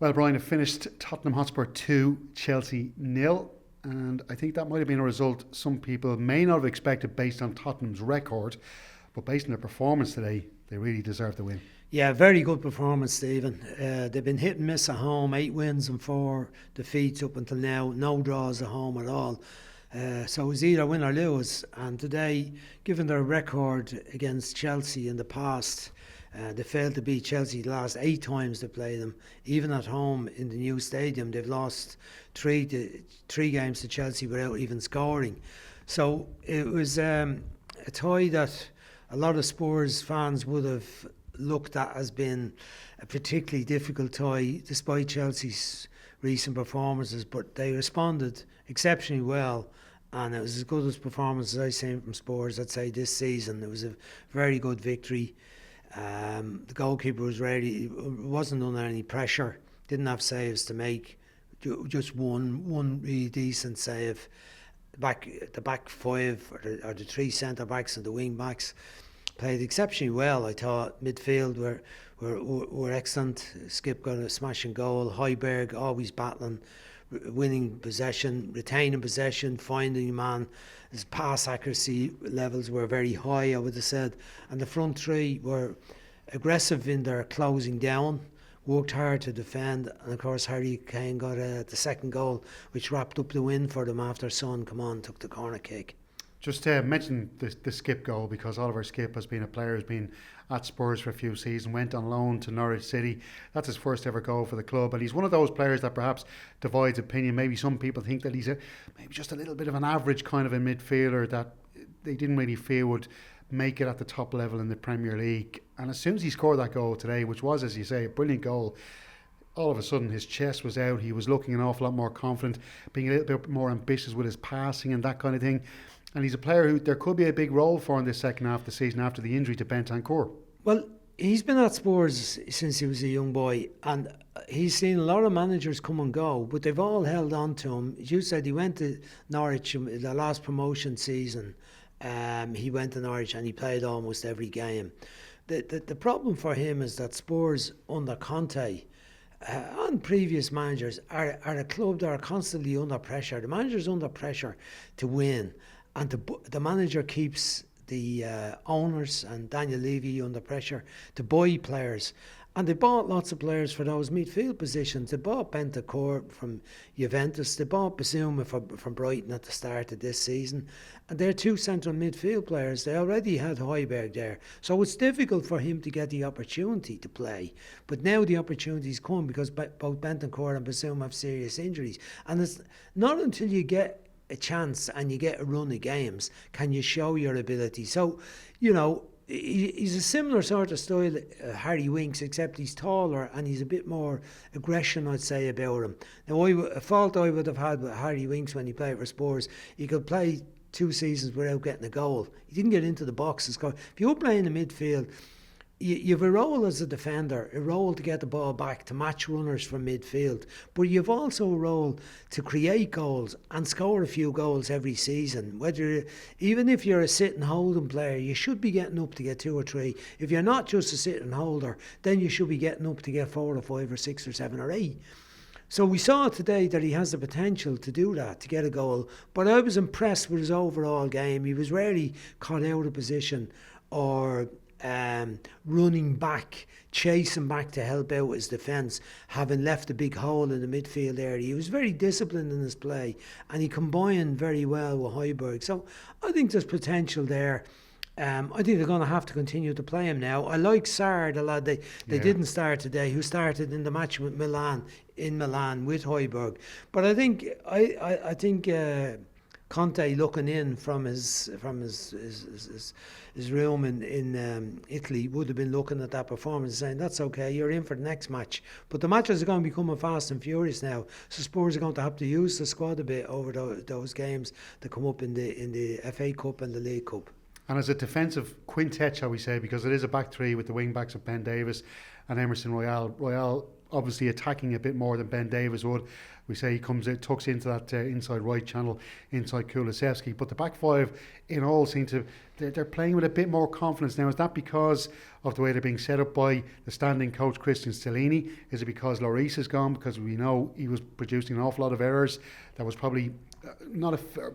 Well, Brian, it finished Tottenham Hotspur 2, Chelsea nil, and I think that might have been a result some people may not have expected based on Tottenham's record, but based on their performance today, they really deserve the win. Yeah, very good performance, Stephen. They've been hit and miss at home, 8 wins and 4 defeats up until now, no draws at home at all. So it was either win or lose. And today, given their record against Chelsea in the past, they failed to beat Chelsea the last 8 times they played them. Even at home in the new stadium, they've lost three games to Chelsea without even scoring. So it was a tie that a lot of Spurs fans would have looked at as being a particularly difficult tie despite Chelsea's recent performances, but they responded exceptionally well, and it was as good as performance as I've seen from Spurs, I'd say, this season. It was a very good victory. The goalkeeper was ready, wasn't under any pressure, didn't have saves to make, just one really decent save. The back five, or the three centre backs and the wing backs, played exceptionally well. I thought midfield were excellent. Skipp got a smashing goal. Højbjerg always battling, winning possession, retaining possession, finding a man. His pass accuracy levels were very high, I would have said. And the front three were aggressive in their closing down, worked hard to defend, and of course Harry Kane got the second goal, which wrapped up the win for them after Son took the corner kick. Just mention the Skipp goal, because Oliver Skipp has been a player who's been at Spurs for a few seasons, went on loan to Norwich City. That's his first ever goal for the club, and he's one of those players that perhaps divides opinion. Maybe some people think that he's maybe just a little bit of an average kind of a midfielder that they didn't really feel would make it at the top level in the Premier League. And as soon as he scored that goal today, which was, as you say, a brilliant goal, all of a sudden his chest was out. He was looking an awful lot more confident, being a little bit more ambitious with his passing and that kind of thing. And he's a player who there could be a big role for in this second half of the season after the injury to Bentancur. Well, he's been at Spurs since he was a young boy, and he's seen a lot of managers come and go, but they've all held on to him. As you said, he went to Norwich in the last promotion season. He went to Norwich and he played almost every game. The problem for him is that Spurs under Conte and previous managers are a club that are constantly under pressure. The manager's under pressure to win, and the manager keeps the owners and Daniel Levy under pressure to buy players. And they bought lots of players for those midfield positions. They bought Bentancur from Juventus. They bought Basuma from Brighton at the start of this season. And they're two central midfield players. They already had Højbjerg there. So it's difficult for him to get the opportunity to play. But now the opportunities come because both Bentancur and Basuma have serious injuries. And it's not until you get a chance and you get a run of games can you show your ability. So, he's a similar sort of style Harry Winks, except he's taller and he's a bit more aggression, I'd say, about him. Now, a fault I would have had with Harry Winks when he played for Spurs, he could play 2 seasons without getting a goal. He didn't get into the box and score. If you're playing in the midfield, you have a role as a defender, a role to get the ball back, to match runners from midfield, but you've also a role to create goals and score a few goals every season. Even if you're a sit and holding player, you should be getting up to get 2 or 3. If you're not just a sit and holder, then you should be getting up to get 4 or 5 or 6 or 7 or 8. So we saw today that he has the potential to do that, to get a goal. But I was impressed with his overall game. He was rarely caught out of position or running back, chasing back to help out his defence, having left a big hole in the midfield area. He was very disciplined in his play, and he combined very well with Højbjerg. So I think there's potential there. I think they're going to have to continue to play him now. I like Sarr, the lad they didn't start today, who started in the match with Milan with Højbjerg. But I think Conte, looking in from his room in Italy, would have been looking at that performance and saying, that's okay, you're in for the next match. But the matches are going to be coming fast and furious now, so Spurs are going to have to use the squad a bit over those games that come up in the FA Cup and the League Cup. And as a defensive quintet, shall we say, because it is a back three with the wing backs of Ben Davies and Emerson Royale. Royale obviously attacking a bit more than Ben Davies would. We say he tucks into that inside right channel, inside Kulusevski. But the back five in all seem to, they're playing with a bit more confidence now. Is that because of the way they're being set up by the standing coach Christian Stellini? Is it because Lloris is gone? Because we know he was producing an awful lot of errors that was probably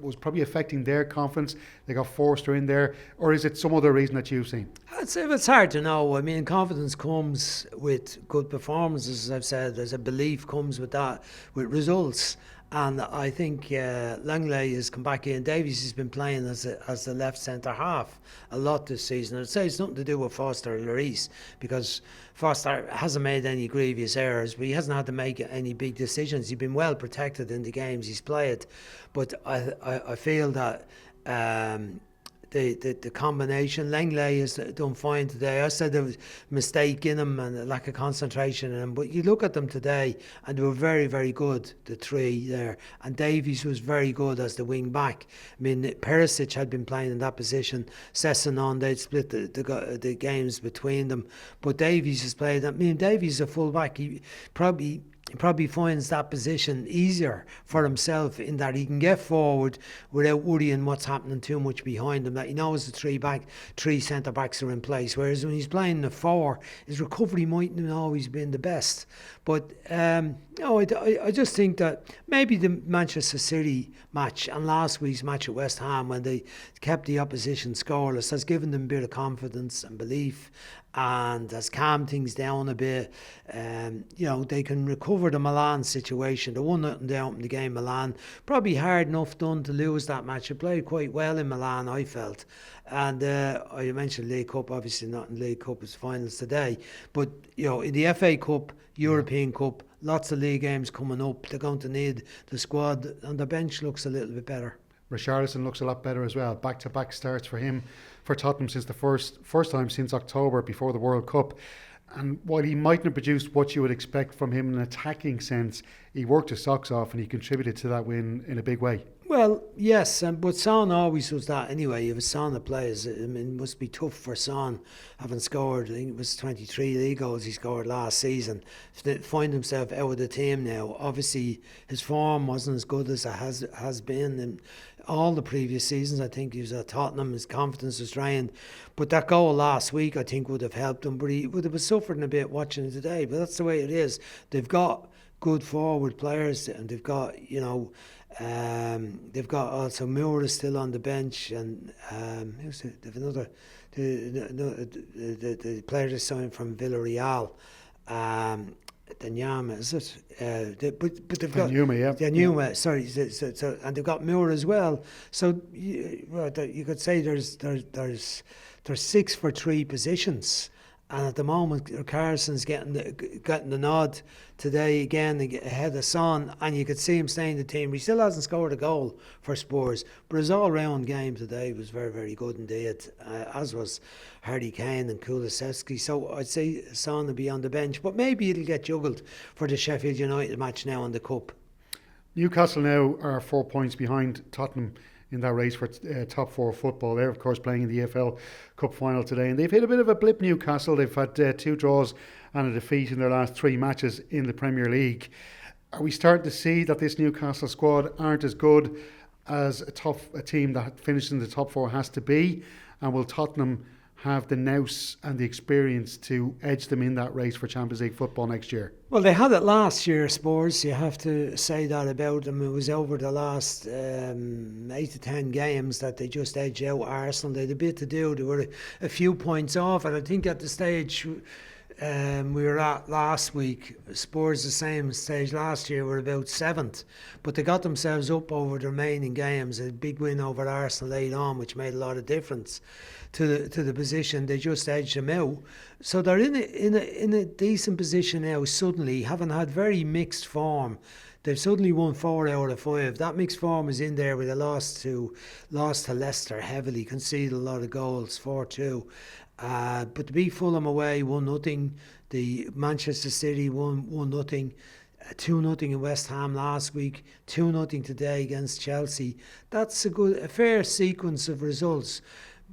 was probably affecting their confidence. They got Forster in there, or is it some other reason that you've seen? I'd say it's hard to know. I mean, confidence comes with good performances, as I've said. There's a belief comes with that, with results. And I think Langley has come back in. Davies has been playing as the left centre half a lot this season. I'd say it's nothing to do with Foster or Lloris, because Foster hasn't made any grievous errors, but he hasn't had to make any big decisions. He's been well protected in the games he's played. But I feel that the combination, Langley has done fine today. I said there was a mistake in him and a lack of concentration in him, but you look at them today and they were very, very good, the three there. And Davies was very good as the wing back. I mean, Perisic had been playing in that position. Sessignon, they'd split the games between them. But Davies has played. I mean, Davies is a full back. He probably finds that position easier for himself, in that he can get forward without worrying what's happening too much behind him. That he knows the three centre backs are in place. Whereas when he's playing the four, his recovery mightn't always been the best. But I just think that maybe the Manchester City match and last week's match at West Ham, when they kept the opposition scoreless, has given them a bit of confidence and belief, and has calmed things down a bit. They can recover the Milan situation. The 1-0 down in the game, Milan, probably hard enough done to lose that match. They played quite well in Milan, I felt. And I mentioned League Cup, obviously not in League Cup, it's finals today. But, in the FA Cup, European Cup, lots of league games coming up. They're going to need the squad, and the bench looks a little bit better. Richarlison looks a lot better as well. Back-to-back starts for him, for Tottenham, since the first time since October before the World Cup. And while he mightn't have produced what you would expect from him in an attacking sense, he worked his socks off and he contributed to that win in a big way. Well, yes, but Son always was that anyway. If Son that plays, I mean, it must be tough for Son, having scored, I think it was 23 league goals he scored last season, to find himself out of the team now. Obviously, his form wasn't as good as it has been in all the previous seasons. I think he was at Tottenham, his confidence was drained. But that goal last week, I think, would have helped him. But he would have suffering a bit watching it today. But that's the way it is. They've got good forward players, and they've got, they've got also Moore is still on the bench, and they've another the player that's signed from Villarreal, Danyama, is it? But they've got Danyuma, sorry. So and they've got Moore as well. So you could say there's 6 for 3 positions. And at the moment, Carson's getting the nod today again ahead of Son, and you could see him staying in the team. He still hasn't scored a goal for Spurs, but his all-round game today was very, very good indeed, as was Harry Kane and Kulusevski. So I'd say Son will be on the bench, but maybe it'll get juggled for the Sheffield United match now in the Cup. Newcastle now are 4 points behind Tottenham in that race for top 4 football. They're of course playing in the EFL Cup final today, and they've hit a bit of a blip, Newcastle. They've had 2 draws and a defeat in their last 3 matches in the Premier League. Are we starting to see that this Newcastle squad aren't as good as a team that finishes in the top 4 has to be? And will Tottenham have the nous and the experience to edge them in that race for Champions League football next year? Well, they had it last year, Spurs. You have to say that about them. It was over the last 8 to 10 games that they just edged out Arsenal. They had a bit to do. They were a few points off, and I think at the stage we were at last week, Spurs the same stage last year were about 7th, but they got themselves up over the remaining games. A big win over Arsenal late on, which made a lot of difference to the position. They just edged them out, so they're in a decent position now. Suddenly, having had very mixed form, they've suddenly won 4 out of 5. That mixed form is in there with a loss to Leicester heavily, conceded a lot of goals, 4-2. But to beat Fulham away 1-0, the Manchester City 1-0, 2-0 in West Ham last week, 2-0 today against Chelsea. That's a fair sequence of results.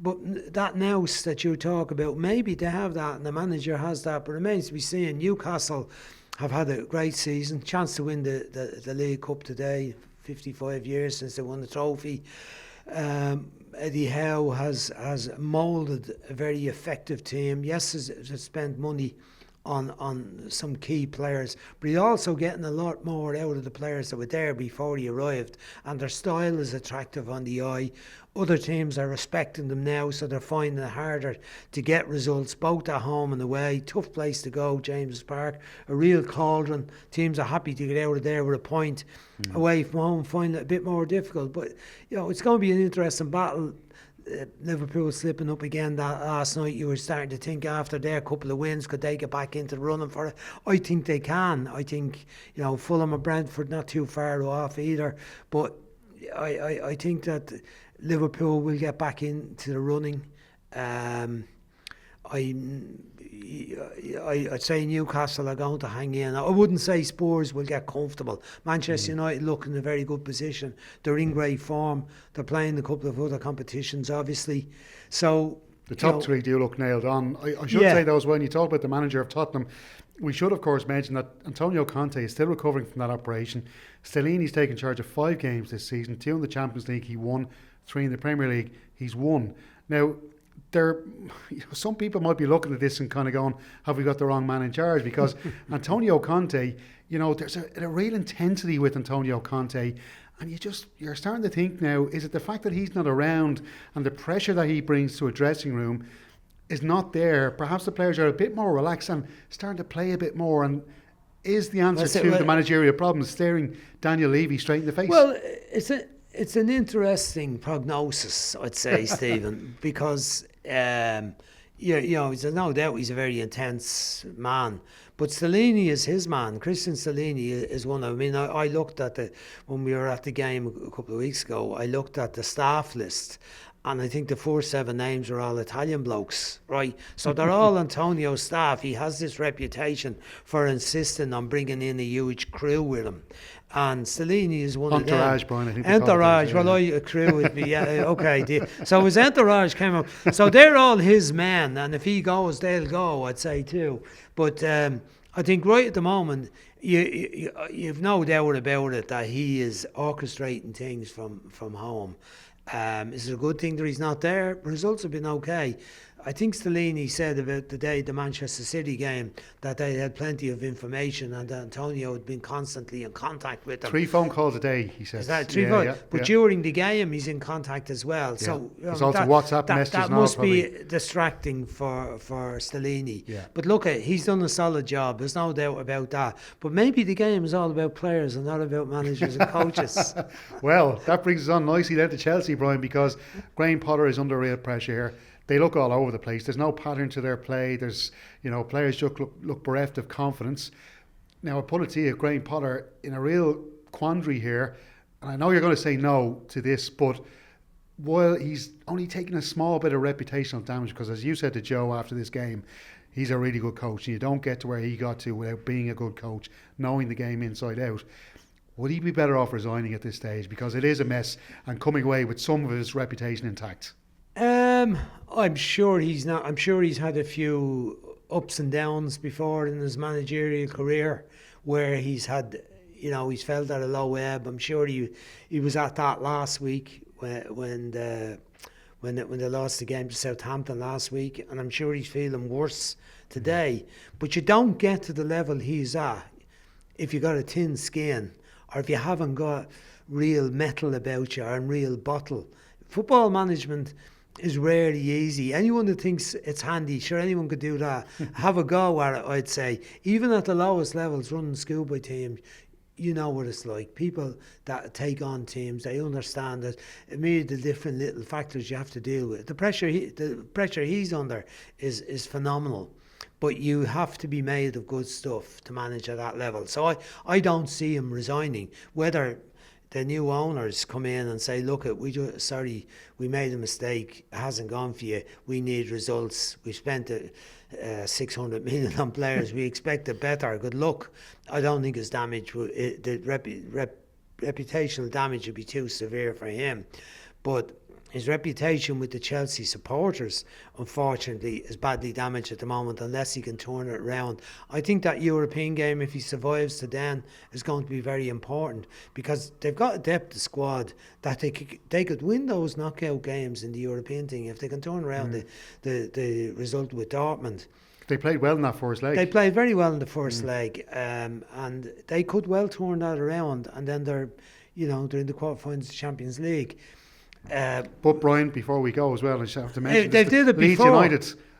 But that nous that you talk about, maybe they have that and the manager has that, but it remains to be seen. Newcastle have had a great season, chance to win the League Cup today, 55 years since they won the trophy. Eddie Howe has moulded a very effective team. Yes, has spent money on some key players, but he's also getting a lot more out of the players that were there before he arrived, and their style is attractive on the eye. Other teams are respecting them now, so they're finding it harder to get results, both at home and away. Tough place to go, James's Park, a real cauldron. Teams are happy to get out of there with a point. Away from home, find it a bit more difficult. But it's going to be an interesting battle. Liverpool slipping up again that last night. You were starting to think after their couple of wins, could they get back into the running for it? I think they can. I think Fulham and Brentford not too far off either, but I think that Liverpool will get back into the running. I'd say Newcastle are going to hang in. I wouldn't say Spurs will get comfortable. Manchester United look in a very good position. They're in great form. They're playing a couple of other competitions, obviously. So the top three do look nailed on. I should say though as well, when you talk about the manager of Tottenham, we should of course mention that Antonio Conte is still recovering from that operation. Stellini's taken charge of 5 games this season, 2 in the Champions League he won, 3 in the Premier League he's won. Now, some people might be looking at this and kind of going, have we got the wrong man in charge? Because Antonio Conte, there's a real intensity with Antonio Conte, and you're starting to think now, is it the fact that he's not around and the pressure that he brings to a dressing room is not there? Perhaps the players are a bit more relaxed and starting to play a bit more, and is the answer to the managerial problems staring Daniel Levy straight in the face? Well, it's an interesting prognosis, I'd say, Stephen, because there's no doubt he's a very intense man. But Stellini is his man. Christian Stellini is one of them. I mean, I looked at when we were at the game a couple of weeks ago, I looked at the staff list, and I think the 4-7 names are all Italian blokes, right? So they're all Antonio's staff. He has this reputation for insisting on bringing in a huge crew with him. And Stellini is one entourage, of them. Brian, I think Entourage, a crew would be, okay. So his entourage came up. So they're all his men, and if he goes, they'll go, I'd say too. But I think right at the moment, you've no doubt about it that he is orchestrating things from home. Is it a good thing that he's not there? Results have been okay. I think Stellini said about the Manchester City game that they had plenty of information and Antonio had been constantly in contact with them. 3 phone calls a day, he says. Is that 3 phone? But during the game he's in contact as well. Yeah. So there's also WhatsApp messages now. That must be distracting for Stellini. Yeah. But look, he's done a solid job. There's no doubt about that. But maybe the game is all about players and not about managers and coaches. Well, that brings us on nicely then to Chelsea, Brian, because Graham Potter is under real pressure here. They look all over the place. There's no pattern to their play. There's, players just look bereft of confidence. Now, I put it to you, Graham Potter in a real quandary here. And I know you're going to say no to this, but while he's only taking a small bit of reputational damage, because as you said to Joe after this game, he's a really good coach. And you don't get to where he got to without being a good coach, knowing the game inside out. Would he be better off resigning at this stage? Because it is a mess and coming away with some of his reputation intact. I'm sure he's not. I'm sure he's had a few ups and downs before in his managerial career where he's had, he's felt at a low ebb. I'm sure he was at that last week when they lost the game to Southampton last week, and I'm sure he's feeling worse today. But you don't get to the level he's at if you got a thin skin or if you haven't got real metal about you and real bottle. Football management is rarely easy. Anyone that thinks it's handy, sure, anyone could do that. Have a go at it, I'd say. Even at the lowest levels, running schoolboy teams, you know what it's like. People that take on teams, they understand that immediately the different little factors you have to deal with. The pressure he's under is phenomenal. But you have to be made of good stuff to manage at that level. So I don't see him resigning. Whether the new owners come in and say, look, we made a mistake, it hasn't gone for you, we need results, we spent 600 million on players, we expected better, good luck. I don't think his damage, the reputational damage would be too severe for him. But his reputation with the Chelsea supporters, unfortunately, is badly damaged at the moment unless he can turn it around. I think that European game, if he survives to then, is going to be very important because they've got a depth of squad that they could win those knockout games in the European thing if they can turn around the result with Dortmund. They played well in that first leg. They played very well in the first leg, and they could well turn that around, and then they're in the quarterfinals of the Champions League. But Brian, before we go as well, I just have to mention they did it before.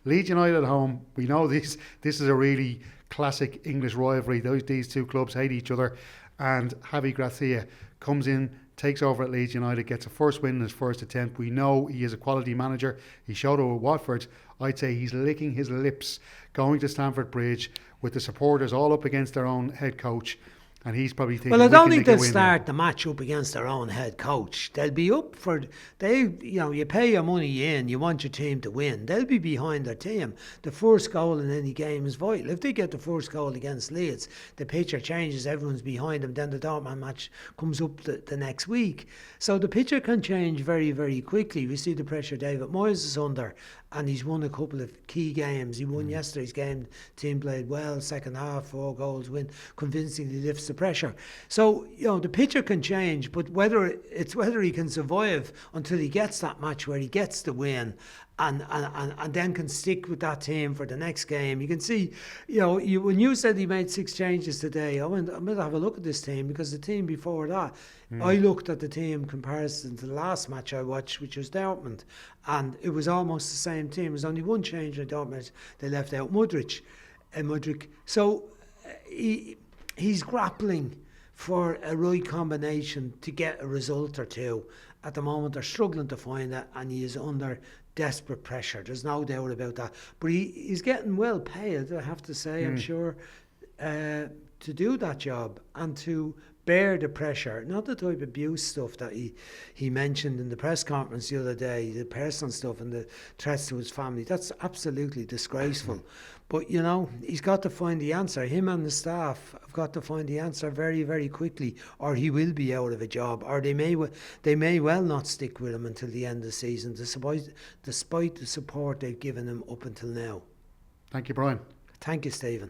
Leeds United at home. We know this is a really classic English rivalry. These two clubs hate each other, and Javi Gracia comes in, takes over at Leeds United, gets a first win in his first attempt. We know he is a quality manager. He showed it with Watford. I'd say he's licking his lips going to Stamford Bridge with the supporters all up against their own head coach. And he's probably thinking, well, I don't think they'll start the match up against their own head coach. They'll be up for, you pay your money in, you want your team to win. They'll be behind their team. The first goal in any game is vital. If they get the first goal against Leeds, the picture changes, everyone's behind them, then the Dortmund match comes up the next week. So the picture can change very, very quickly. We see the pressure David Moyes is under, and he's won a couple of key games. He won yesterday's game, team played well, second half, 4 goals win, convincingly lifts the pressure. So, the picture can change, but whether he can survive until he gets that match where he gets the win and then can stick with that team for the next game. You can see, when you said he made 6 changes today, I'm going to have a look at this team, because the team before that, I looked at the team comparison to the last match I watched, which was Dortmund, and it was almost the same team. There was only one change in Dortmund. They left out Mudryk. So he's grappling for a right combination to get a result or two. At the moment, they're struggling to find that, and he is under desperate pressure. There's no doubt about that. But he's getting well paid, I have to say, I'm sure, to do that job and to bear the pressure, not the type of abuse stuff that he mentioned in the press conference the other day, the personal stuff and the threats to his family. That's absolutely disgraceful. But, he's got to find the answer. Him and the staff have got to find the answer very, very quickly, or he will be out of a job, or they may well not stick with him until the end of the season, despite the support they've given him up until now. Thank you, Brian. Thank you, Stephen.